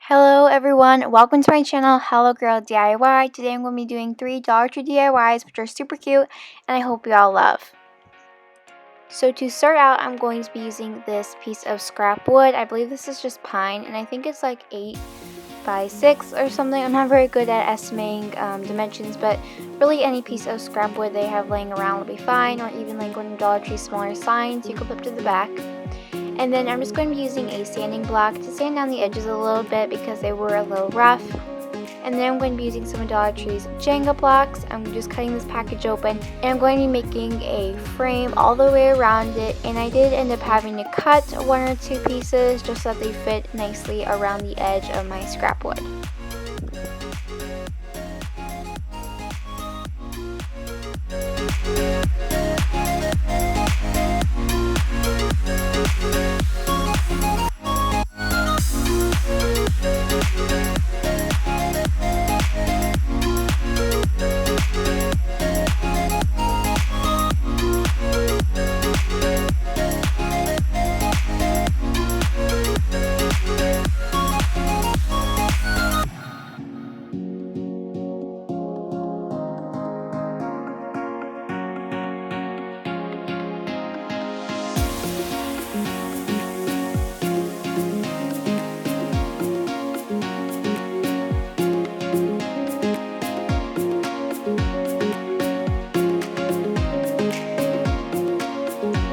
Hello everyone, welcome to my channel, Hello Girl DIY. Today I'm going to be doing 3 Dollar Tree DIYs which are super cute and I hope you all love. So to start out, I'm going to be using this piece of scrap wood. I believe this is just pine and I think it's like 8 by 6 or something. I'm not very good at estimating dimensions, but really any piece of scrap wood they have laying around will be fine, or even like one of Dollar Tree's smaller signs you can flip to the back. And then I'm just going to be using a sanding block to sand down the edges a little bit because they were a little rough. And then I'm going to be using some of Dollar Tree's Jenga blocks. I'm just cutting this package open and I'm going to be making a frame all the way around it. And I did end up having to cut 1 or 2 pieces just so that they fit nicely around the edge of my scrap wood.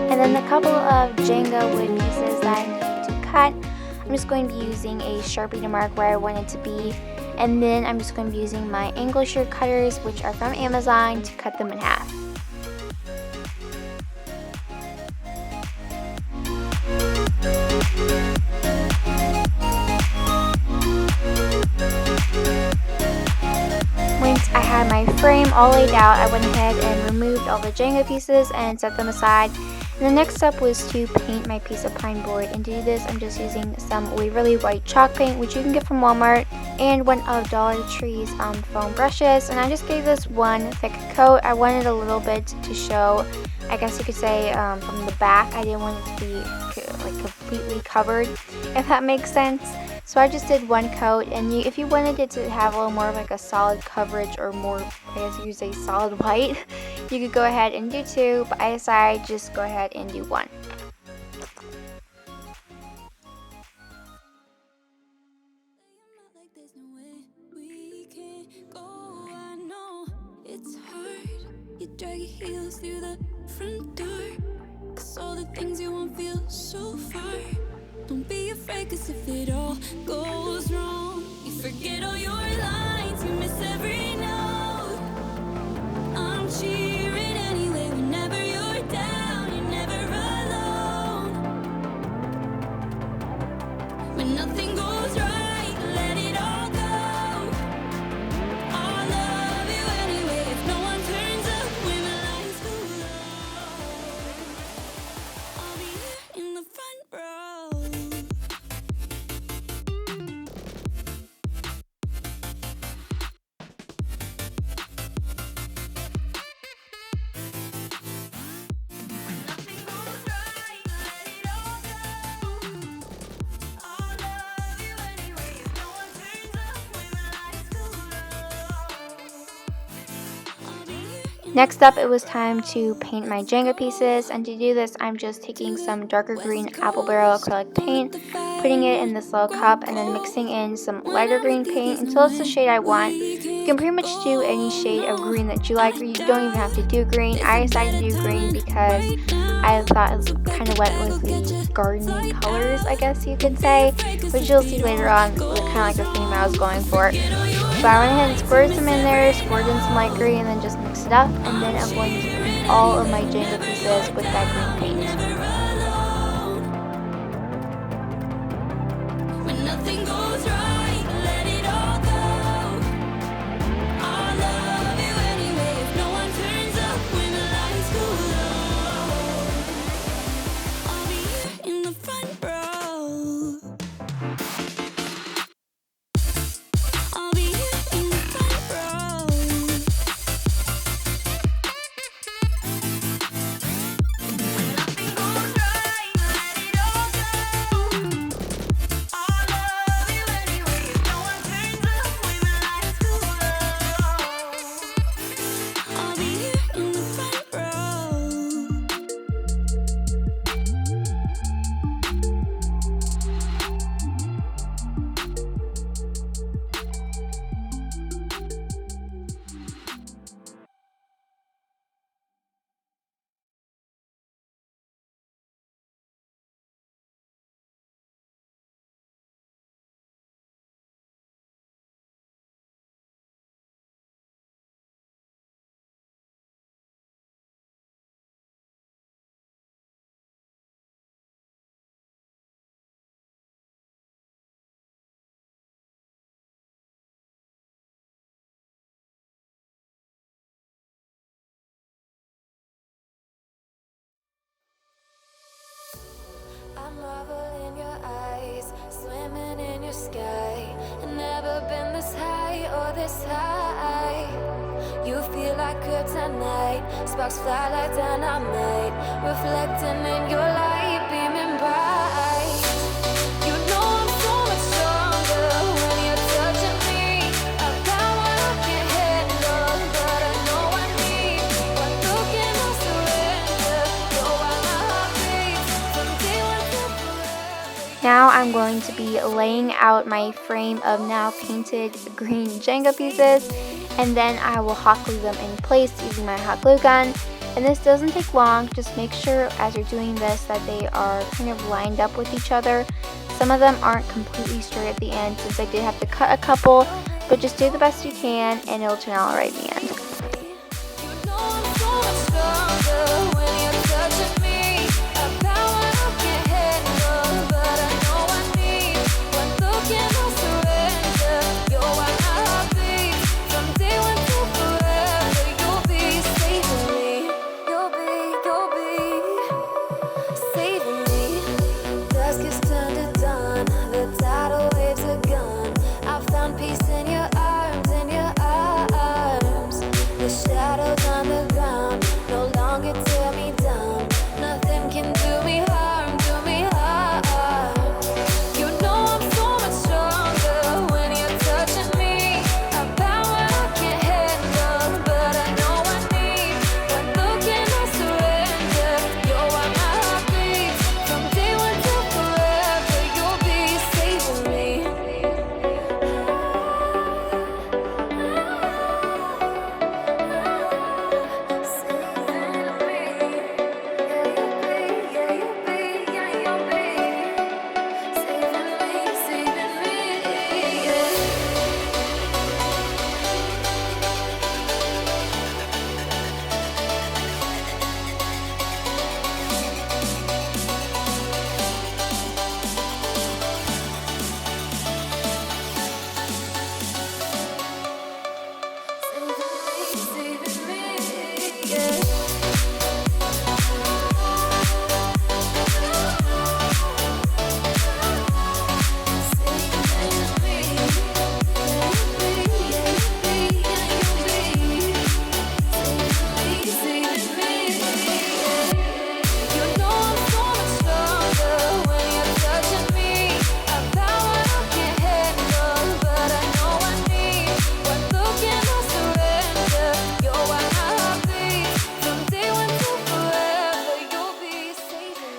And then the couple of Jenga wood pieces that I need to cut, I'm just going to be using a Sharpie to mark where I want it to be. And then I'm just going to be using my angle shear cutters, which are from Amazon, to cut them in half. Once I had my frame all laid out, I went ahead and removed all the Jenga pieces and set them aside. And the next step was to paint my piece of pine board, and to do this I'm just using some Waverly white chalk paint, which you can get from Walmart, and one of Dollar Tree's foam brushes. And I just gave this one thick coat. I wanted a little bit to show, I guess you could say, from the back. I didn't want it to be like completely covered, if that makes sense. So I just did one coat, and if you wanted it to have a little more of like a solid coverage, or more, I guess you could say, solid white, you could go ahead and do 2, but I decided just go ahead and do 1. Drag your heels through the front door, 'cause all the things you want feel so far. Don't be afraid, 'cause if it all goes wrong, you forget all your lines, you miss every note. I'm cheering anyway, whenever you're down, you're never alone. When nothing goes right, let it all go. I'll love you anyway if no one turns up when the lights go low. I'll be here in the front row. Next up, it was time to paint my Jenga pieces, and to do this I'm just taking some darker green apple barrel acrylic paint, putting it in this little cup, and then mixing in some lighter green paint until it's the shade I want. You can pretty much do any shade of green that you like, or you don't even have to do green. I decided to do green because I thought it was kind of went with the gardening colors, I guess you could say, which you'll see later on, kind of like the theme I was going for. So I went ahead and squirted some in there, squirted in some light green, and then just mixed it up. And then I'm going to paint all of my Jenga pieces with that green paint. When nothing goes right, let it all go. I'll love you anyway if no one turns up when the lights go low. I'll be here in the front row. I'll be here in the front row. When nothing or this high. You feel like kryptonite, sparks fly like dynamite, reflecting in your light, beaming bright. You know I'm so much stronger when you're touching me. A power I can't handle, but I know I need. One look and I'll surrender. You're why my heart beats from day one to forever. Now I'm going to be laying out my frame of now painted green Jenga pieces, and then I will hot glue them in place using my hot glue gun. And this doesn't take long, just make sure as you're doing this that they are kind of lined up with each other. Some of them aren't completely straight at the end since I did have to cut a couple, but just do the best you can and it'll turn out alright in the end. You know I'm so much stronger when you're touching me. A power I can't handle, but I know I need. One look and I'll surrender. You're why my heart beats from day one to forever. You'll be saving me. You'll be saving me. Dusk is turned to dawn. The tidal waves are gone. I found peace in your arms, in your arms. The shadows on the ground no longer tear me down. Nothing can do me harm, do me harm. You know I'm so much stronger when you're touching me. A power I can't handle, but I know I need. One look and I surrender. You're why my heart beats from day one to forever. You'll be saving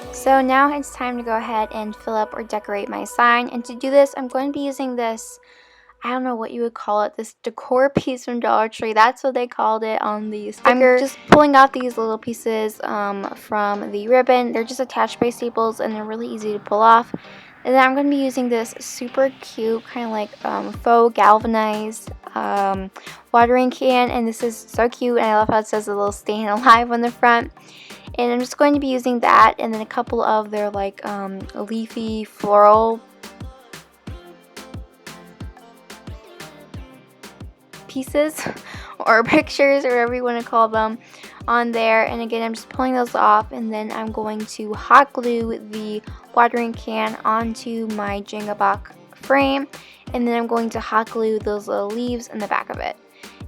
me. So now it's time to go ahead and fill up or decorate my sign, and to do this I'm going to be using this, I don't know what you would call it, this decor piece from Dollar Tree. That's what they called it on the sticker. I'm just pulling out these little pieces from the ribbon. They're just attached by staples and they're really easy to pull off. And then I'm going to be using this super cute kind of like faux galvanized watering can, and this is so cute, and I love how it says a little staying alive on the front. And I'm just going to be using that and then a couple of their like leafy floral pieces or pictures or whatever you want to call them on there. And again, I'm just pulling those off, and then I'm going to hot glue the watering can onto my Jenga block frame, and then I'm going to hot glue those little leaves in the back of it.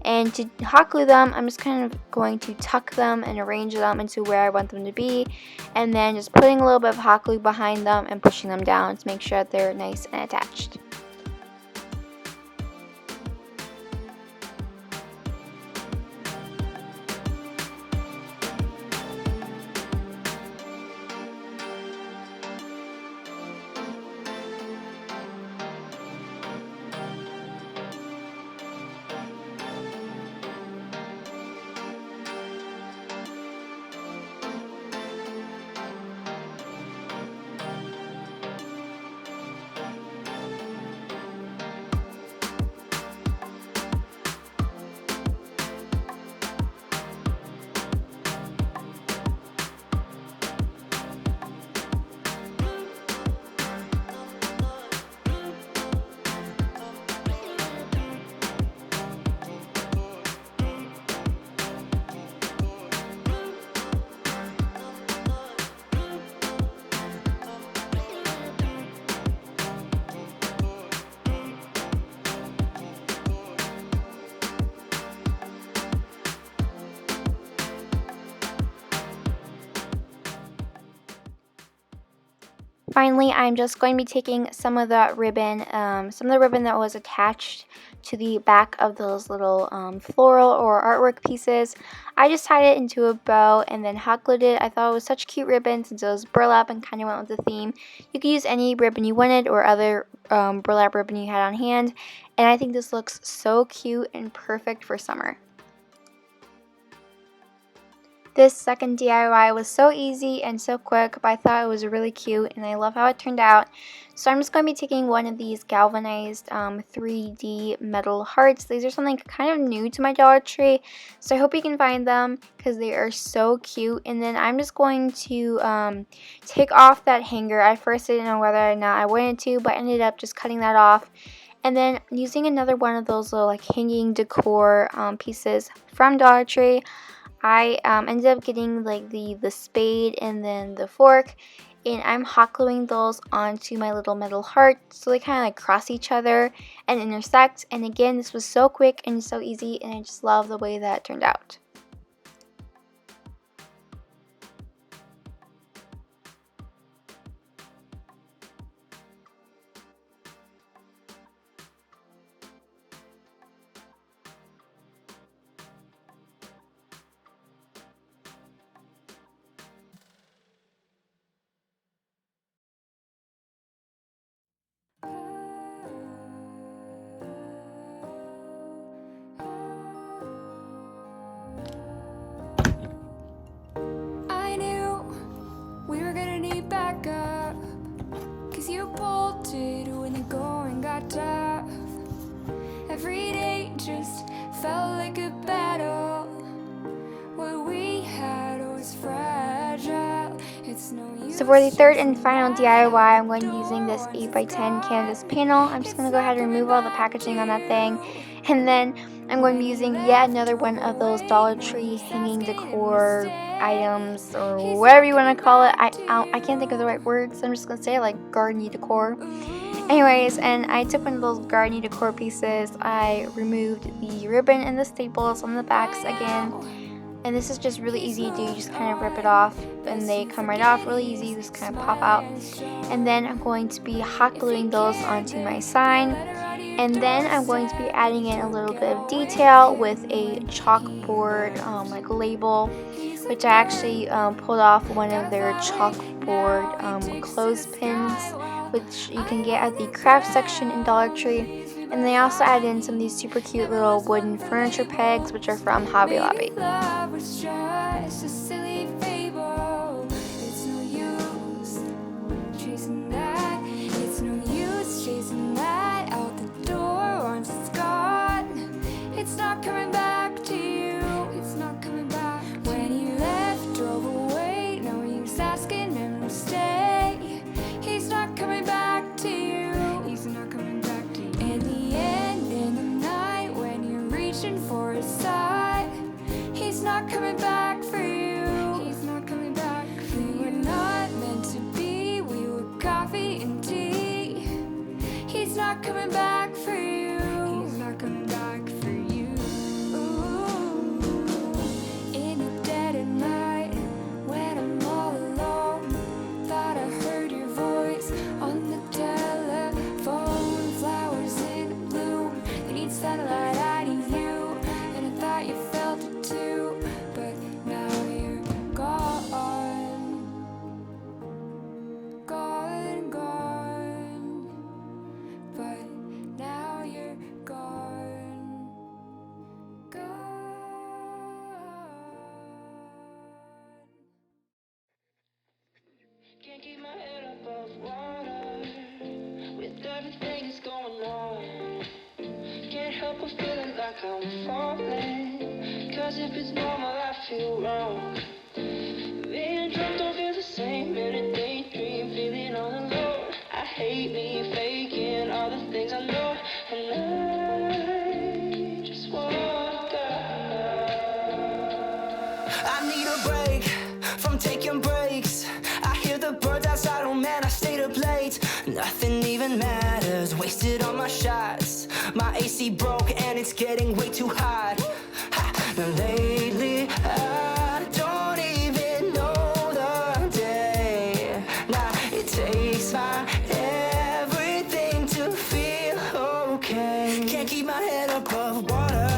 And to hot glue them, I'm just kind of going to tuck them and arrange them into where I want them to be, and then just putting a little bit of hot glue behind them and pushing them down to make sure that they're nice and attached. finally, I'm just going to be taking some of the ribbon that was attached to the back of those little floral or artwork pieces. I just tied it into a bow and then hot glued it. I thought it was such cute ribbon since it was burlap and kind of went with the theme. You could use any ribbon you wanted or other burlap ribbon you had on hand. And I think this looks so cute and perfect for summer. This second DIY was so easy and so quick, but I thought it was really cute and I love how it turned out. So I'm just going to be taking one of these galvanized 3D metal hearts. These are something kind of new to my Dollar Tree, so I hope you can find them because they are so cute. And then I'm just going to take off that hanger. At first I didn't know whether or not I wanted to, but I ended up just cutting that off. And then using another one of those little like hanging decor pieces from Dollar Tree, I ended up getting like the spade and then the fork, and I'm hot gluing those onto my little metal heart so they kind of like cross each other and intersect. And again, this was so quick and so easy, and I just love the way that turned out. I knew we were gonna need backup, 'cause you bolted when the going got tough. Every day just felt like a battle. What we had was fragile. It's no use. So for the third and final DIY, I'm going to be using this 8x10 canvas panel. I'm just going to go ahead and remove all the packaging on that thing. And then I'm going to be using yet another one of those Dollar Tree hanging decor items, or whatever you want to call it. I can't think of the right words, so I'm just going to say like gardeny decor. Anyways, and I took one of those gardeny decor pieces. I removed the ribbon and the staples on the backs again. And this is just really easy to do. You just kind of rip it off and they come right off really easy. You just kind of pop out. And then I'm going to be hot gluing those onto my sign. And then I'm going to be adding in a little bit of detail with a chalkboard like label, which I actually pulled off one of their chalkboard clothespins, which you can get at the craft section in Dollar Tree. And they also added in some of these super cute little wooden furniture pegs, which are from Hobby Lobby. Love was just a silly fable. It's no use chasing that. It's no use chasing that out the door once it's gone. It's not coming back to you. It's not coming back. When you left, drove away, no use asking him to stay. He's not coming back to you. He's not coming back to you. In the end, in the night, when you're reaching for his side, he's not coming back for you. He's not coming back for you. We were not meant to be. We were coffee and tea. He's not coming back for you. He's not coming back for you. Ooh. In the dead of night, when I'm all alone, thought I heard your voice on the telephone. Flowers in bloom, they need sunlight, I need you, and I thought you felt it too, but now you're gone, gone, gone, but now you're gone, gone. Can't keep my head above water with everything that's going on. Can't help but feeling like I'm falling, 'cause if it's normal I feel wrong. Being drunk don't feel the same in a daydream, feeling all alone. I hate me faking all the things I know, and I just want I need a break from taking breaks. I hear the birds outside, oh man, I stayed up late. Nothing even matters, wasted on my shots. My AC broke and it's getting way too hot. Lately, I don't even know the day. Nah, it takes my head above water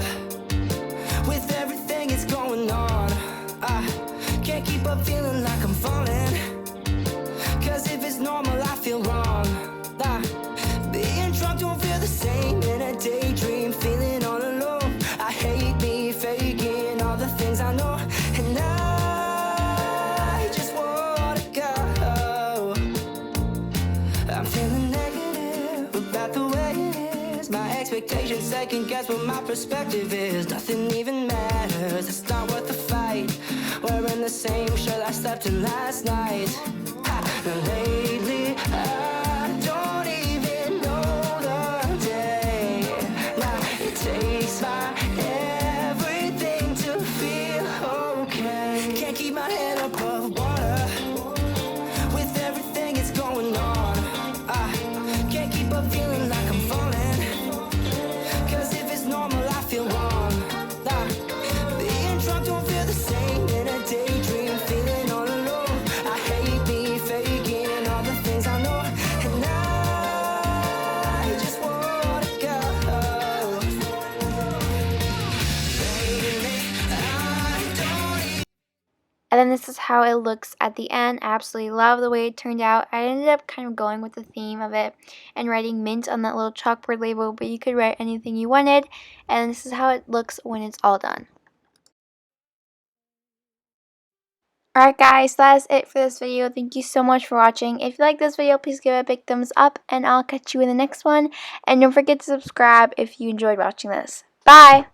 with everything that's going on. I can't keep up feeling like I'm falling, cause if it's normal I feel wrong. Being drunk don't feel the same in a daydream, feeling all alone. I hate me faking all the things I know, and I just wanna go. I'm feeling negative about the way it is. My expectations second guess what my perspective is. Nothing even matters, it's not worth the fight. Wearing the same shirt I slept in last night. Now lately I don't even know the day. Now it takes my everything to feel okay. Can't keep my head above water with everything that's going on. I can't keep up feeling like I'm falling, cause if it's normal I feel wrong. Being drunk don't feel the same in a daydream, feeling all alone. I hate me faking all the things I know, and I just wanna go. Lately, I don't. And then this is how it looks at the end. I absolutely love the way it turned out. I ended up kind of going with the theme of it and writing mint on that little chalkboard label, but you could write anything you wanted. And this is how it looks when it's all done. Alright guys, that is it for this video. Thank you so much for watching. If you like this video, please give it a big thumbs up, and I'll catch you in the next one. And don't forget to subscribe if you enjoyed watching this. Bye!